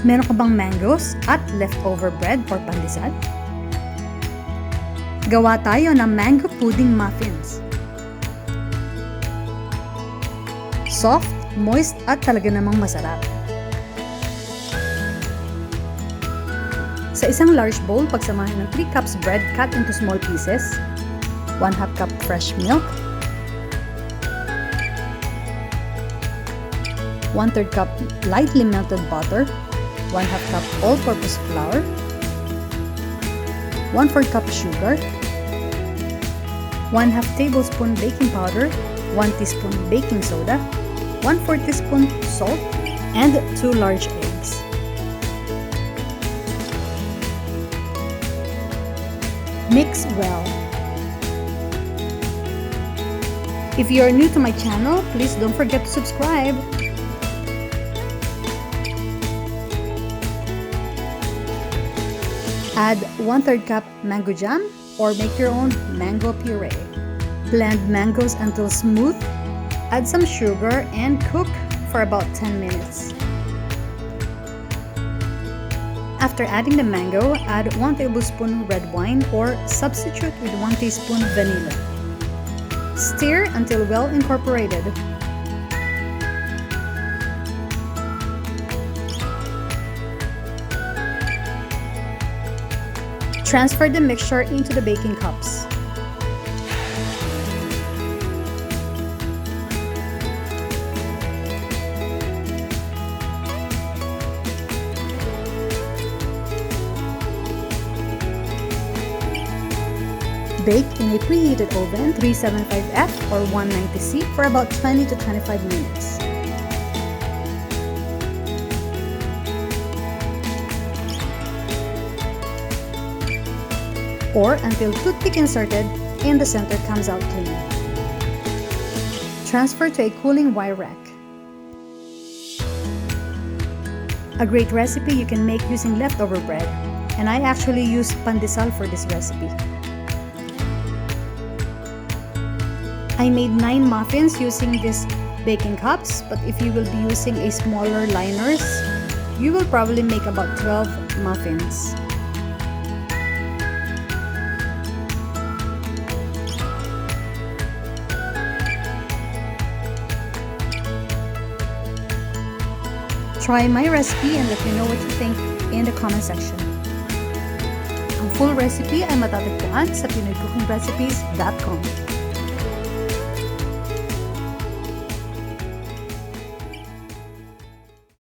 Meron ka bang mangoes at leftover bread for pandesal? Gawa tayo ng mango pudding muffins. Soft, moist at talaga namang masarap. Sa isang large bowl, pagsamahin ng 3 cups bread cut into small pieces, 1/2 cup fresh milk, 1/3 cup lightly melted butter, 1/2 cup all-purpose flour, 1/4 cup sugar, 1/2 tablespoon baking powder, 1 teaspoon baking soda, 1/4 teaspoon salt, and 2 large eggs. Mix well. If you are new to my channel, please don't forget to subscribe. Add 1/3 cup mango jam or make your own mango puree. Blend mangoes until smooth. Add some sugar and cook for about 10 minutes. After adding the mango, add 1 tablespoon red wine or substitute with 1 teaspoon vanilla. Stir until well incorporated. Transfer the mixture into the baking cups. Bake in a preheated oven 375F or 190C for about 20 to 25 minutes. Or until toothpick inserted in the center comes out clean. Transfer to a cooling wire rack. A great recipe you can make using leftover bread, and I actually use pandesal for this recipe. I made 9 muffins using these baking cups, but if you will be using a smaller liners, you will probably make about 12 muffins. Try my recipe and let me know what you think in the comment section. Ang full recipe ay matatagpuan sa PinoyCookingRecipes.com.